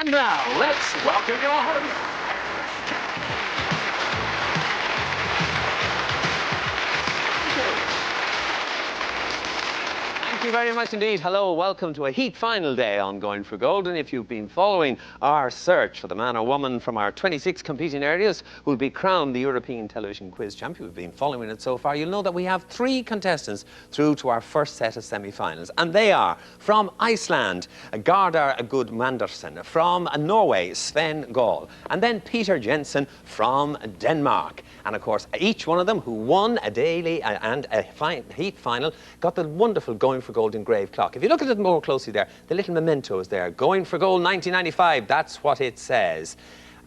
And now, let's welcome your host. Thank you very much indeed. Hello, welcome to a heat final day on Going for Gold. And if you've been following our search for the man or woman from our 26 competing areas who will be crowned the European Television Quiz Champion, we've been following it so far, you'll know that we have 3 contestants through to our first set of semi-finals. And they are from Iceland, Gardar Gudmandersen, from Norway, Sven Gall, and then Peter Jensen from Denmark. And of course, each one of them who won a daily and a heat final got the wonderful Going for Gold engraved clock. If you look at it more closely there, the little memento is there. Going for Gold 1995, that's what it says.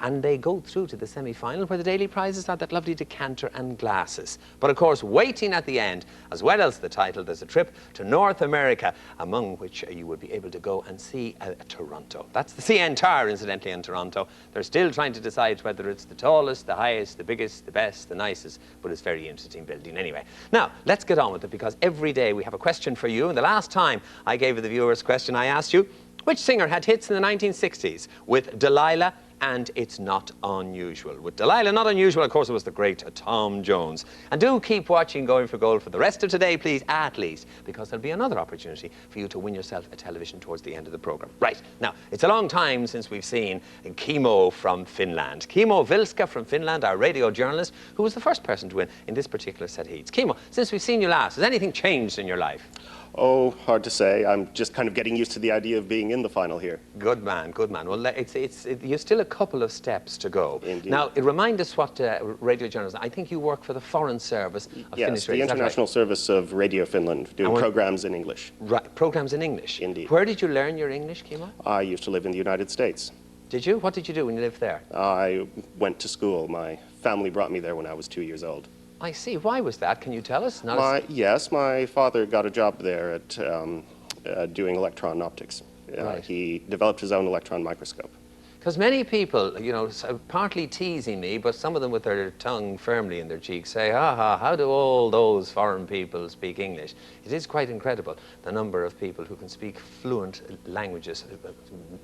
And they go through to the semi-final where the daily prizes are that lovely decanter and glasses. But of course, waiting at the end, as well as the title, there's a trip to North America, among which you will be able to go and see Toronto. That's the CN Tower, incidentally, in Toronto. They're still trying to decide whether it's the tallest, the highest, the biggest, the best, the nicest, but it's a very interesting building anyway. Now, let's get on with it, because every day we have a question for you. And the last time I gave the viewers a question, I asked you, which singer had hits in the 1960s with Delilah and It's Not Unusual? With Delilah, not unusual, of course, it was the great Tom Jones. And do keep watching Going for Gold for the rest of today, please, at least, because there'll be another opportunity for you to win yourself a television towards the end of the programme. Right, now, it's a long time since we've seen Kimmo from Finland. Kimmo Vilska from Finland, our radio journalist, who was the first person to win in this particular set of heats. Kimmo, since we've seen you last, has anything changed in your life? Oh, hard to say. I'm just kind of getting used to the idea of being in the final here. Good man, good man. Well, you're still a couple of steps to go. Indeed. Now, remind us what radio journalist, I think you work for the Foreign Service of Finnish Radio. Yes, the International Service of Radio Finland, doing programs in English. Right, programs in English. Indeed. Where did you learn your English, Kimmo? I used to live in the United States. Did you? What did you do when you lived there? I went to school. My family brought me there when I was 2 years old. I see. Why was that? Can you tell us? Yes, my father got a job there at doing electron optics. Right. He developed his own electron microscope. Because many people, you know, partly teasing me, but some of them with their tongue firmly in their cheek say, how do all those foreign people speak English? It is quite incredible, the number of people who can speak fluent languages,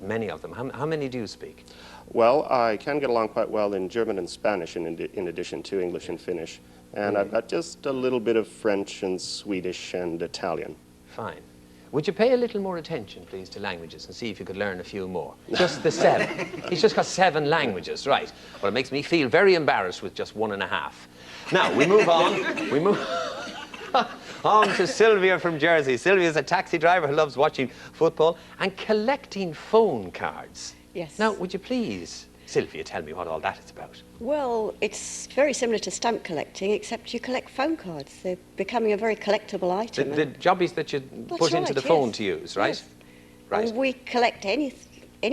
many of them. How many do you speak? Well, I can get along quite well in German and Spanish in addition to English and Finnish. And I've got just a little bit of French and Swedish and Italian. Fine. Would you pay a little more attention, please, to languages and see if you could learn a few more? Just the 7. He's just got 7 languages, right. Well, it makes me feel very embarrassed with just 1.5. Now, we move on. We move on to Sylvia from Jersey. Sylvia's a taxi driver who loves watching football and collecting phone cards. Yes. Now, would you please, Sylvia, tell me what all that is about? Well, it's very similar to stamp collecting, except you collect phone cards. They're becoming a very collectible item. The jobbies that you put into the phone to use, right? Yes. Right. And we collect any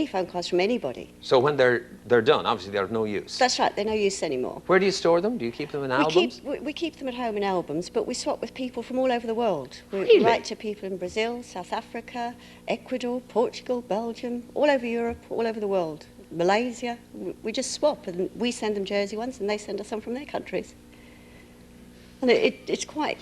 phone cards from anybody. So when they're done, obviously they're of no use. That's right, they're no use anymore. Where do you store them? Do you keep them in albums? We keep them at home in albums, but we swap with people from all over the world. Really? We write to people in Brazil, South Africa, Ecuador, Portugal, Belgium, all over Europe, all over the world. Malaysia, we just swap, and we send them Jersey ones and they send us some from their countries. And it's quite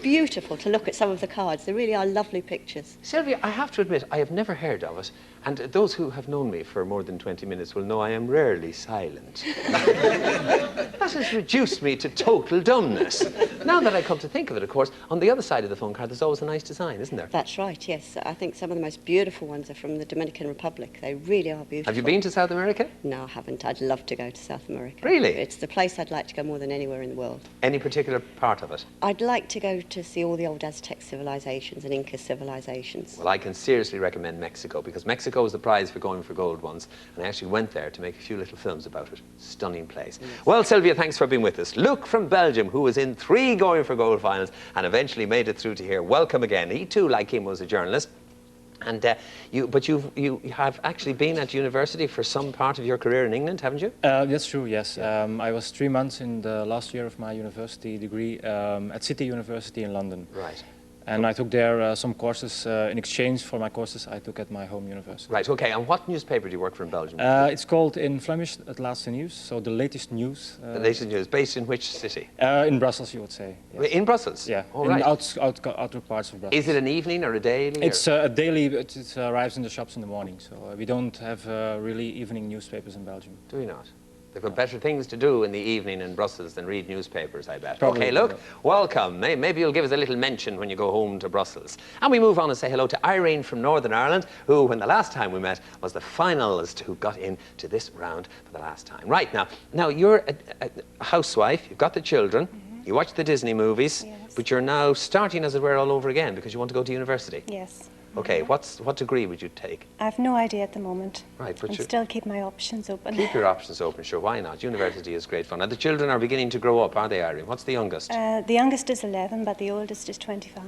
beautiful to look at some of the cards. They really are lovely pictures. Sylvia, I have to admit, I have never heard of it, and those who have known me for more than 20 minutes will know I am rarely silent. That has reduced me to total dumbness. Now that I come to think of it, of course, on the other side of the phone card there's always a nice design, isn't there? That's right, yes. I think some of the most beautiful ones are from the Dominican Republic. They really are beautiful. Have you been to South America? No, I haven't. I'd love to go to South America. Really? It's the place I'd like to go more than anywhere in the world. Any particular part of it? I'd like to go to see all the old Aztec civilizations and Inca civilizations. Well, I can seriously recommend Mexico, because Mexico was the prize for Going for Gold once, and I actually went there to make a few little films about it. Stunning place. Yes. Well, Sylvia, thanks for being with us. Luke from Belgium, who was in 3 Going for Gold finals and eventually made it through to here. Welcome again. He too, like him, was a journalist. And you have actually been at university for some part of your career in England, haven't you? That's true, yes. I was 3 months in the last year of my university degree at City University in London. Right. And I took there some courses in exchange for my courses I took at my home university. Right, okay. And what newspaper do you work for in Belgium? It's called in Flemish Het Laatste Nieuws, so the latest news. The latest news. Based in which city? In Brussels, you would say. Yes. In Brussels? Yeah, All in right. outer parts of Brussels. Is it an evening or a daily? It's a daily, it arrives in the shops in the morning, so we don't have really evening newspapers in Belgium. Do we not? They've got better things to do in the evening in Brussels than read newspapers, I bet. Probably, okay, look, yeah. welcome. Maybe you'll give us a little mention when you go home to Brussels. And we move on and say hello to Irene from Northern Ireland, who, when the last time we met, was the finalist who got into this round for the last time. Right, now you're a housewife, you've got the children, you watch the Disney movies, Yes. but you're now starting, as it were, all over again because you want to go to university. Yes. Okay, what degree would you take? I've no idea at the moment. Right, but And you still keep my options open. keep your options open, sure, why not? University is great fun. And the children are beginning to grow up, aren't they, Irene? What's the youngest? The youngest is 11, but the oldest is 25.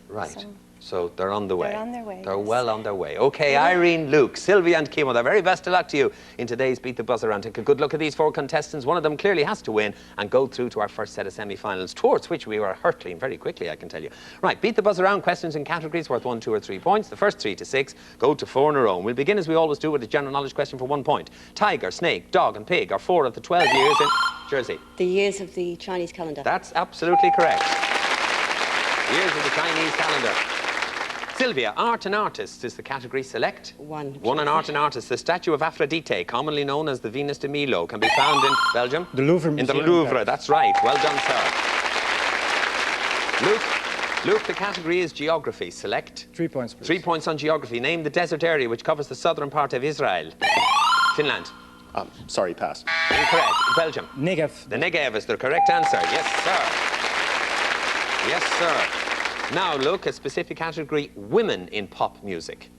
Right. So they're on the way. They're on their way, They're yes. well on their way. Okay, Irene, Luke, Sylvia and Kimo, the very best of luck to you in today's Beat the Buzzer round. Take a good look at these 4 contestants. One of them clearly has to win and go through to our first set of semi-finals, towards which we were hurtling very quickly, I can tell you. Right, Beat the Buzzer round, questions and categories worth 1, 2 or 3 points. The first 3 to 6 go to 4 in a row. We'll begin as we always do with a general knowledge question for 1 point. Tiger, snake, dog and pig are 4 of the 12 years in Jersey. The years of the Chinese calendar. That's absolutely correct. Years of the Chinese calendar. Sylvia, art and artists is the category. Select. 1. 1 on art and artists. The statue of Aphrodite, commonly known as the Venus de Milo, can be found in Belgium? The Louvre In the Museum, Louvre, yes. that's right. Well done, sir. Luke, the category is geography. Select. 3 points, please. 3 points on geography. Name the desert area which covers the southern part of Israel. Finland. Sorry, pass. Incorrect. Belgium. Negev. The Negev is the correct answer. Yes, sir. Yes, sir. Now, look, a specific category, women in pop music.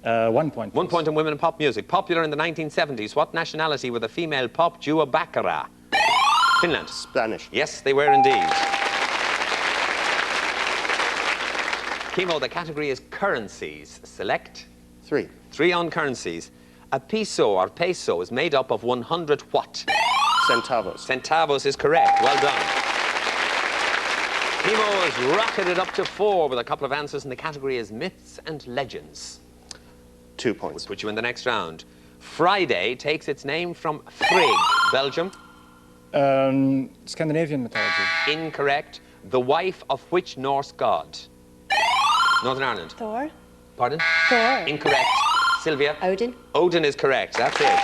1 point. 1 please. point on women in pop music. Popular in the 1970s, what nationality were the female pop duo Baccarat? Finland. Spanish. Yes, they were indeed. Kimo, the category is currencies. Select. 3. 3 on currencies. A peso or peso is made up of 100 what? Centavos. Centavos is correct. Well done. Kimo has rocketed up to 4 with a couple of answers, and the category is myths and legends. 2 points. Put you in the next round. Friday takes its name from Frigg, Belgium. Scandinavian mythology. Incorrect. The wife of which Norse god? Northern Ireland. Thor? Pardon? Thor. Incorrect. Sylvia? Odin. Odin is correct. That's it.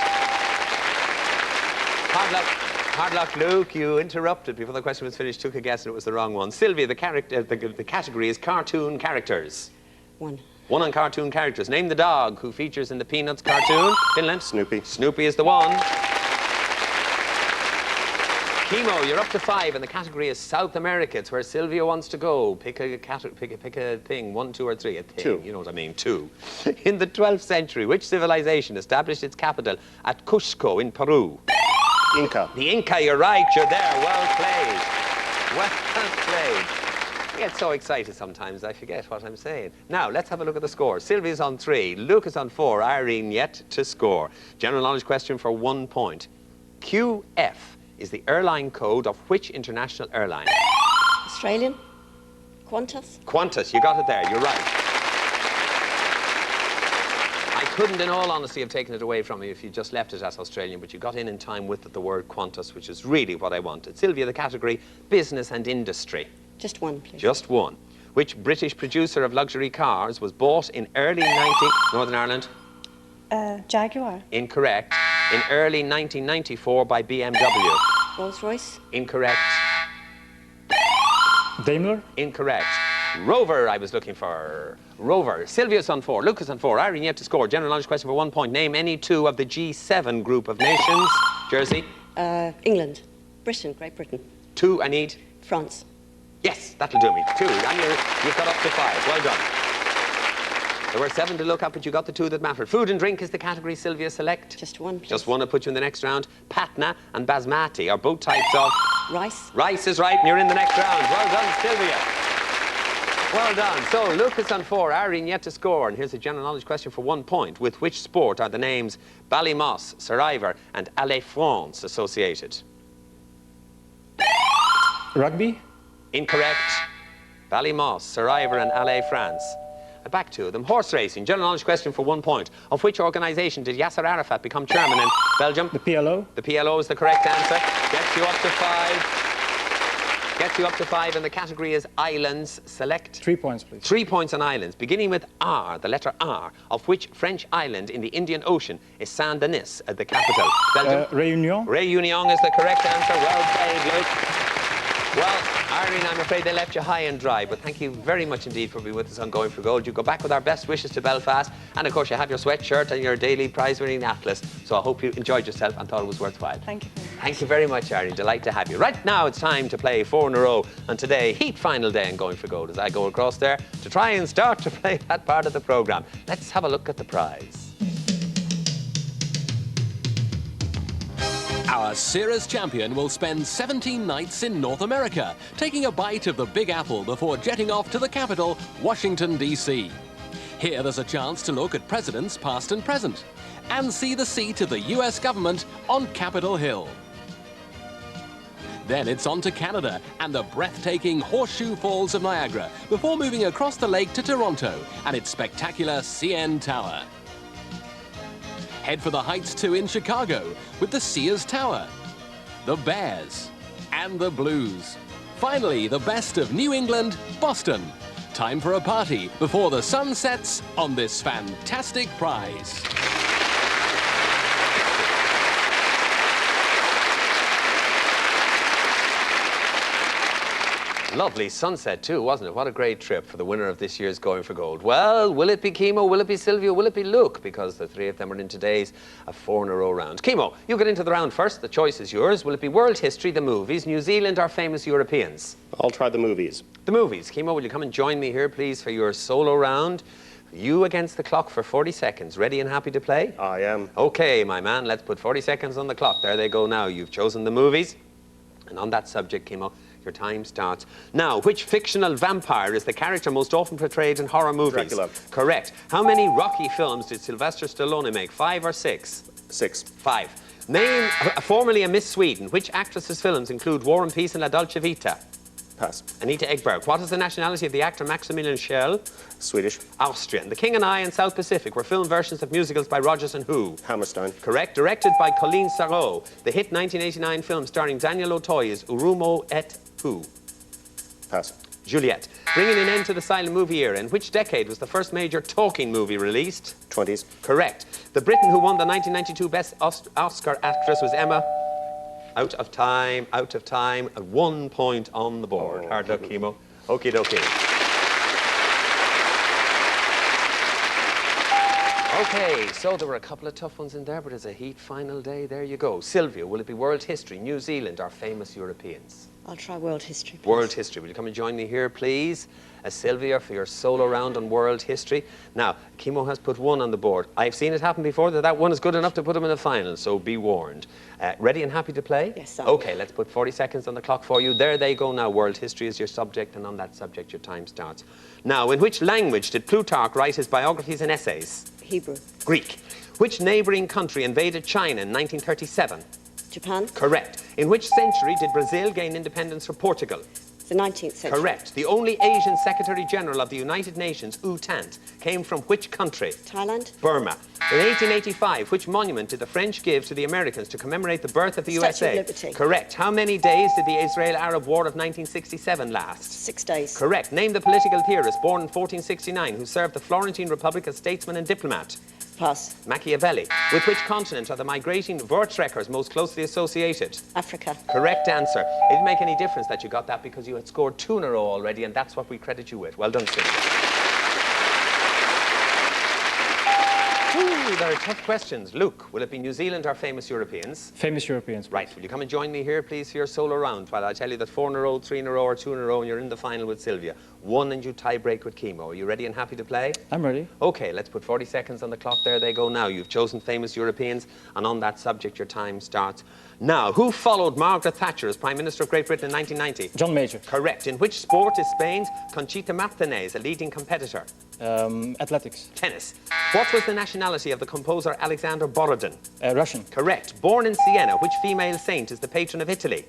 Hard luck, Luke. You interrupted before the question was finished, took a guess, and it was the wrong one. Sylvia, the category is cartoon characters. 1. 1 on cartoon characters. Name the dog who features in the Peanuts cartoon. Finland. Snoopy. Snoopy is the one. Kimo, you're up to 5, and the category is South America. It's where Sylvia wants to go. Pick a thing, 1, 2, or 3. A thing. 2. You know what I mean, 2. In the 12th century, which civilization established its capital at Cusco in Peru? Inca. The Inca, you're right. You're there. Well played. Well played. I get so excited sometimes I forget what I'm saying. Now, let's have a look at the score. Sylvia's on 3, Luke is on 4, Irene yet to score. General knowledge question for 1 point. QF is the airline code of which international airline? Australian. Qantas. Qantas, you got it there. You're right. I couldn't, in all honesty, have taken it away from you if you just left it as Australian, but you got in time with the word Qantas, which is really what I wanted. Sylvia, the category, business and industry. Just 1, please. Just 1. Which British producer of luxury cars was bought in early Northern Ireland? Jaguar. Incorrect. In early 1994 by BMW. Rolls-Royce. Incorrect. Daimler. Incorrect. Rover, I was looking for. Rover. Sylvia's on 4, Lucas on 4, Irene yet to score. General knowledge question for 1 point. Name any 2 of the G7 group of nations. Jersey. England. Britain. Great Britain. 2, I need. France. Yes, that'll do me. 2, and you've got up to 5. Well done. There were 7 to look up, but you got the 2 that mattered. Food and drink is the category. Sylvia, select. Just 1, please. Just 1 to put you in the next round. Patna and basmati are both types of... Rice. Rice is right, and you're in the next round. Well done, Sylvia. Well done. So, Lucas on 4, Irene yet to score. And here's a general knowledge question for 1 point. With which sport are the names Ballymoss, Survivor, and Allez France associated? Rugby. Incorrect. Ballymoss, Sir Ivor and Alais, France. Back to them. Horse racing. General knowledge question for 1 point. Of which organisation did Yasser Arafat become chairman in Belgium? The PLO. The PLO is the correct answer. Gets you up to 5. Gets you up to 5, and the category is islands. Select 3 points, please. 3 points on islands. Beginning with R, the letter R, of which French island in the Indian Ocean is Saint-Denis, the capital? Belgium? Réunion. Réunion is the correct answer. Well played, Luke. Well, Irene, I'm afraid they left you high and dry, but thank you very much indeed for being with us on Going for Gold. You go back with our best wishes to Belfast, and of course you have your sweatshirt and your daily prize-winning atlas, so I hope you enjoyed yourself and thought it was worthwhile. Thank you very much. Thank you very much, Irene. Delight to have you. Right now it's time to play 4 in a row, and today, heat final day in Going for Gold, as I go across there to try and start to play that part of the programme. Let's have a look at the prize. Our Series champion will spend 17 nights in North America, taking a bite of the Big Apple before jetting off to the capital, Washington, D.C. Here there's a chance to look at presidents past and present, and see the seat of the U.S. government on Capitol Hill. Then it's on to Canada and the breathtaking Horseshoe Falls of Niagara, before moving across the lake to Toronto and its spectacular CN Tower. Head for the Heights 2 in Chicago with the Sears Tower, the Bears, and the Blues. Finally, the best of New England, Boston. Time for a party before the sun sets on this fantastic prize. Lovely sunset too, wasn't it? What a great trip for the winner of this year's Going for Gold. Well, will it be Kimo, will it be Sylvia, will it be Luke? Because the 3 of them are in today's 4 in a row round. Kimo, you get into the round first. The choice is yours. Will it be world history, the movies, New Zealand, or famous Europeans? I'll try the movies. The movies. Kimo, will you come and join me here, please, for your solo round? You against the clock for 40 seconds. Ready and happy to play? I am. Okay, my man, let's put 40 seconds on the clock. There they go now. You've chosen the movies. And on that subject, Kimo, your time starts now. Which fictional vampire is the character most often portrayed in horror movies? Dracula. Correct. How many Rocky films did Sylvester Stallone make? 5 or 6? 6. 5. Name, formerly a Miss Sweden, which actress's films include War and Peace and La Dolce Vita? Pass. Anita Ekberg. What is the nationality of the actor Maximilian Schell? Swedish. Austrian. The King and I and South Pacific were film versions of musicals by Rodgers and who? Hammerstein. Correct. Directed by Colleen Sarrault. The hit 1989 film starring Daniel Auteuil is Urumo et who? Pass. Juliet. Bringing an end to the silent movie era. In which decade was the first major talking movie released? 20s. Correct. The Briton who won the 1992 Best Oscar actress was Emma. Out of time, out of time. At 1 point on the board. Hard luck, Kimo. Okie dokie. Okay, so there were a couple of tough ones in there, but it's a heat final day. There you go. Sylvia, will it be world history, New Zealand, or famous Europeans? I'll try world history, please. World history. Will you come and join me here, please? Sylvia, for your solo round on world history. Now, Kimo has put 1 on the board. I've seen it happen before that 1 is good enough to put him in the final, so be warned. Ready and happy to play? Yes, sir. Okay, let's put 40 seconds on the clock for you. There they go now. World history is your subject, and on that subject, your time starts. Now, in which language did Plutarch write his biographies and essays? Hebrew. Greek. Which neighbouring country invaded China in 1937? Japan. Correct. In which century did Brazil gain independence from Portugal? The 19th century. Correct. The only Asian Secretary General of the United Nations, U Thant, came from which country? Thailand. Burma. In 1885, which monument did the French give to the Americans to commemorate the birth of the Statue USA? of Liberty. Correct. How many days did the Israel-Arab War of 1967 last? 6 days. Correct. Name the political theorist born in 1469 who served the Florentine Republic as statesman and diplomat. Pass. Machiavelli. With which continent are the migrating Voortrekkers most closely associated? Africa. Correct answer. It didn't make any difference that you got that because you had scored 2 in a row already, and that's what we credit you with. Well done, Sylvia. Ooh, there are tough questions. Luke, will it be New Zealand or famous Europeans? Famous Europeans, please. Right, will you come and join me here, please, for your solo round, while I tell you that 4 in a row, 3 in a row, or 2 in a row, and you're in the final with Sylvia. 1 and you tie break with Kimo. Are you ready and happy to play? I'm ready. Okay, let's put 40 seconds on the clock. There they go now. You've chosen famous Europeans, and on that subject, your time starts now. Who followed Margaret Thatcher as Prime Minister of Great Britain in 1990? John Major. Correct. In which sport is Spain's Conchita Martínez a leading competitor? Athletics. Tennis. What was the nationality of the composer Alexander Borodin? Russian. Correct. Born in Siena, which female saint is the patron of Italy?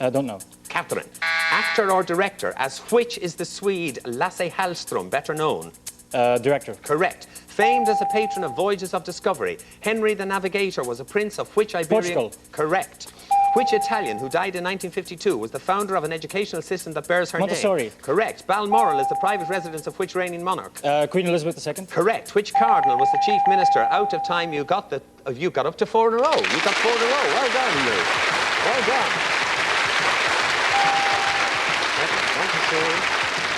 Don't know. Catherine. Actor or director, as which is the Swede Lasse Hallström better known? Director. Correct. Famed as a patron of voyages of discovery, Henry the Navigator was a prince of which Iberian... Portugal. Correct. Which Italian, who died in 1952, was the founder of an educational system that bears her Montessori. name? Correct. Balmoral is the private residence of which reigning monarch? Queen Elizabeth II. Correct. Which cardinal was the chief minister? Out of time, you got up to 4 in a row. You got 4 in a row. Well done, Lou. Well done.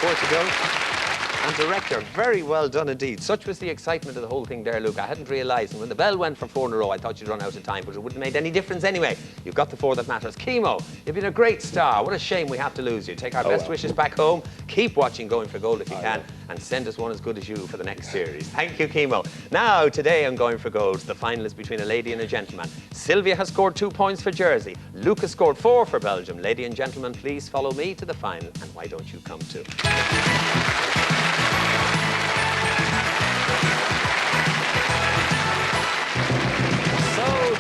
Four to go. And director, very well done indeed. Such was the excitement of the whole thing there, Luke. I hadn't realised. And when the bell went for 4 in a row, I thought you'd run out of time, but it wouldn't have made any difference anyway. You've got the 4 that matters. Chemo, you've been a great star. What a shame we have to lose you. Take our best wishes back home. Keep watching Going for Gold if you can. And send us one as good as you for the next series. Thank you, Chemo. Now, today on Going for Gold, the final is between a lady and a gentleman. Sylvia has scored 2 points for Jersey. Luke has scored 4 for Belgium. Lady and gentlemen, please follow me to the final. And why don't you come too?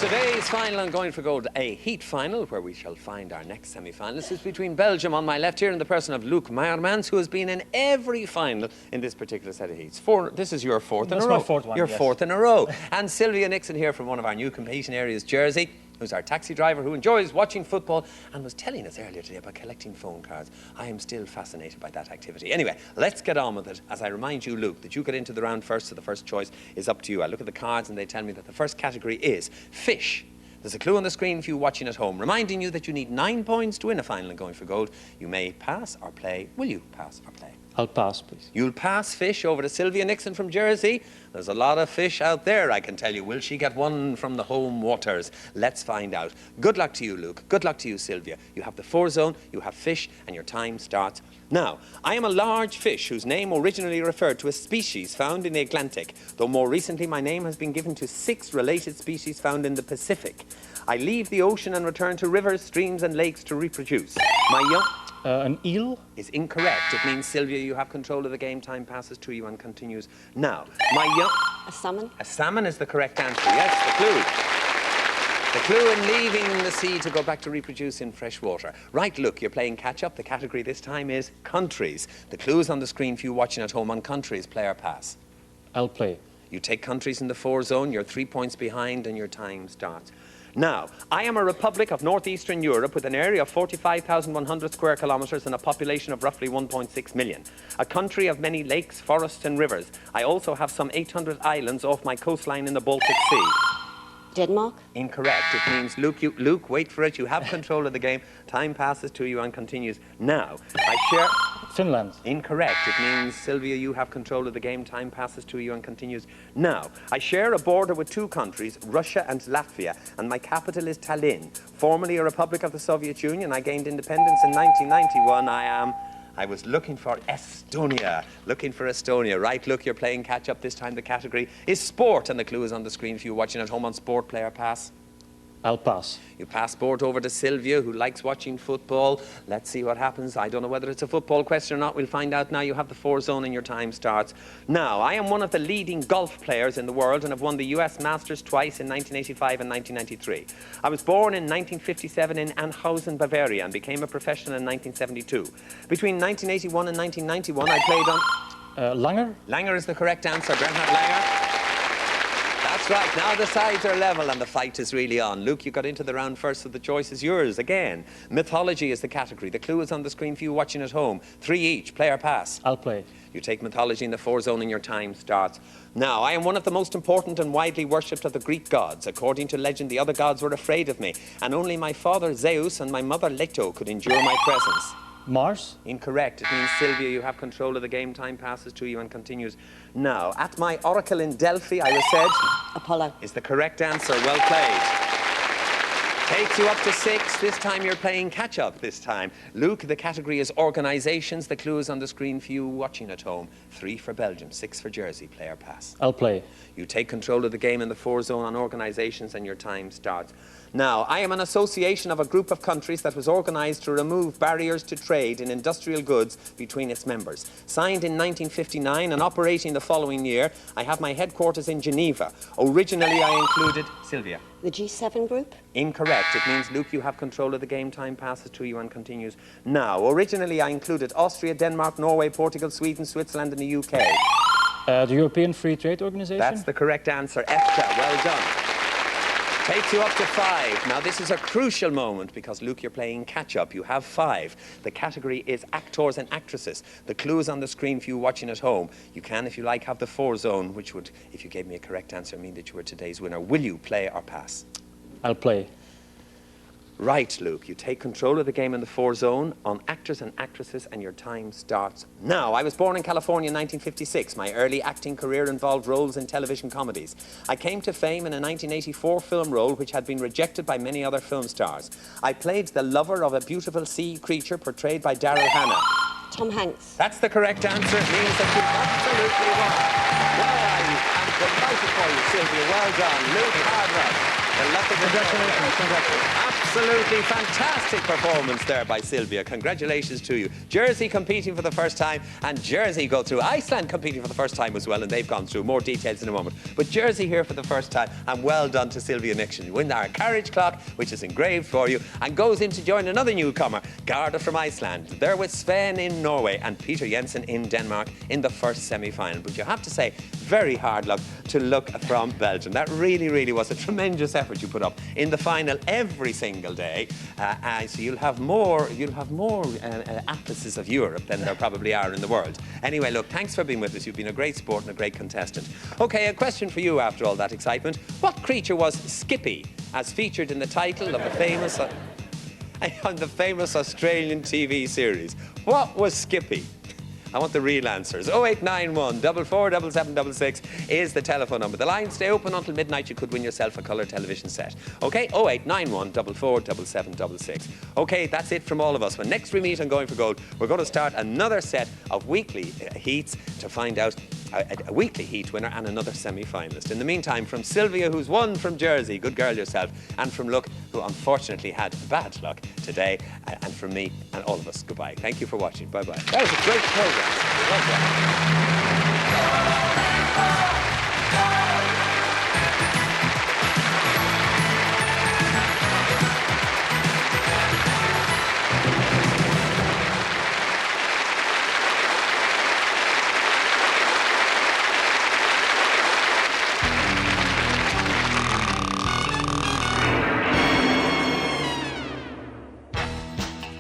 Today's final on Going for Gold, a heat final where we shall find our next semi-finalist is between Belgium on my left here in the person of Luc Meyermans, who has been in every final in this particular set of heats. This is your 4th in a row. That's my 4th one, Your yes. 4th in a row. And Sylvia Nixon here from one of our new competing areas, Jersey, who's our taxi driver who enjoys watching football and was telling us earlier today about collecting phone cards. I am still fascinated by that activity. Anyway, let's get on with it. As I remind you, Luke, that you get into the round first, so the first choice is up to you. I look at the cards and they tell me that the first category is fish. There's a clue on the screen for you watching at home, reminding you that you need 9 points to win a final in Going for Gold. You may pass or play. Will you pass or play? I'll pass, please. You'll pass fish over to Sylvia Nixon from Jersey. There's a lot of fish out there, I can tell you. Will she get one from the home waters? Let's find out. Good luck to you, Luke. Good luck to you, Sylvia. You have the 4 zone, you have fish, and your time starts now. I am a large fish whose name originally referred to a species found in the Atlantic, though more recently my name has been given to 6 related species found in the Pacific. I leave the ocean and return to rivers, streams, and lakes to reproduce. My young... An eel? Is incorrect. It means, Sylvia, you have control of the game. Time passes to you and continues now. My young... A salmon. A salmon is the correct answer. Yes, the clue. The clue in leaving the sea to go back to reproduce in fresh water. Right, look, you're playing catch-up. The category this time is countries. The clue is on the screen for you watching at home on countries. Play or pass? I'll play. You take countries in the 4 zone. You're 3 points behind and your time starts. Now, I am a republic of northeastern Europe with an area of 45,100 square kilometres and a population of roughly 1.6 million. A country of many lakes, forests and rivers. I also have some 800 islands off my coastline in the Baltic Sea. Denmark. Incorrect. It means, Luke, wait for it. You have control of the game. Time passes to you and continues. Now, I share... Finland. Incorrect. It means, Sylvia, you have control of the game. Time passes to you and continues. Now, I share a border with 2 countries, Russia and Latvia, and my capital is Tallinn. Formerly a republic of the Soviet Union, I gained independence in 1991. I was looking for Estonia. Looking for Estonia. Right, look, you're playing catch-up. This time the category is sport, and the clue is on the screen for you watching at home on sport. Play or pass? I'll pass. You pass sport over to Sylvia, who likes watching football. Let's see what happens. I don't know whether it's a football question or not. We'll find out now. You have the 4 zone and your time starts. Now, I am one of the leading golf players in the world and have won the US Masters twice in 1985 and 1993. I was born in 1957 in Anhausen, Bavaria, and became a professional in 1972. Between 1981 and 1991, I played on... Langer? Langer is the correct answer. Bernhard Langer. That's right. Now the sides are level and the fight is really on. Luke, you got into the round first, so the choice is yours again. Mythology is the category. The clue is on the screen for you watching at home. 3 each. Play or pass? I'll play. You take mythology in the 4 zone and your time starts. Now, I am one of the most important and widely worshipped of the Greek gods. According to legend, the other gods were afraid of me, and only my father Zeus and my mother Leto could endure my presence. Mars? Incorrect. It means, Sylvia, you have control of the game. Time passes to you and continues. Now, at my oracle in Delphi, I was said... Apollo. Is the correct answer. Well played. Takes you up to 6. This time you're playing catch-up this time. Luke, the category is organisations. The clue is on the screen for you watching at home. 3 for Belgium, 6 for Jersey. Play or pass? I'll play. You take control of the game in the 4 zone on organisations and your time starts Now, I am an association of a group of countries that was organised to remove barriers to trade in industrial goods between its members. Signed in 1959 and operating the following year, I have my headquarters in Geneva. Originally, I included... Sylvia. The G7 group? Incorrect. It means, Luke, you have control of the game. Time passes to you and continues now. Originally, I included Austria, Denmark, Norway, Portugal, Sweden, Switzerland and the UK. The European Free Trade Organization? That's the correct answer. EFTA. Well done. Takes you up to 5. Now, this is a crucial moment because, Luke, you're playing catch-up. You have 5. The category is actors and actresses. The clue is on the screen for you watching at home. You can, if you like, have the 4 zone, which would, if you gave me a correct answer, mean that you were today's winner. Will you play or pass? I'll play. Right, Luke, you take control of the game in the 4 zone on actors and actresses, and your time starts now. I was born in California in 1956. My early acting career involved roles in television comedies. I came to fame in a 1984 film role which had been rejected by many other film stars. I played the lover of a beautiful sea creature portrayed by Daryl Hannah. Tom Hanks. That's the correct answer. It means that you absolutely won. Well, I'm delighted for you, Sylvia. Well done. Luke Hardwell. Congratulations. Absolutely fantastic performance there by Sylvia. Congratulations to you. Jersey competing for the first time, and Jersey go through. Iceland competing for the first time as well, and they've gone through. More details in a moment. But Jersey here for the first time, and well done to Sylvia Nixon. You win our carriage clock, which is engraved for you, and goes in to join another newcomer, Garda from Iceland. They're with Sven in Norway and Peter Jensen in Denmark in the first semi-final. But you have to say, very hard luck to look from Belgium. That really, really was a tremendous effort you put up in the final every single day. So you'll have more atlases of Europe than there probably are in the world. Anyway, look, thanks for being with us. You've been a great sport and a great contestant. Okay, a question for you after all that excitement. What creature was Skippy, as featured in the title of the famous Australian TV series? What was Skippy? I want the real answers. 0891 44 7766 is the telephone number. The lines stay open until midnight. You could win yourself a colour television set. Okay, 0891 44 7766. Okay, that's it from all of us. When next we meet on Going for Gold, we're going to start another set of weekly heats to find out a weekly heat winner and another semi-finalist. In the meantime, from Sylvia, who's won from Jersey, good girl yourself, and from Luke, who unfortunately had bad luck today, and from me and all of us, goodbye. Thank you for watching. Bye-bye. That was a great program.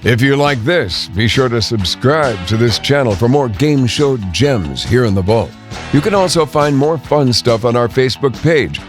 If you like this, be sure to subscribe to this channel for more game show gems here in the vault. You can also find more fun stuff on our Facebook page,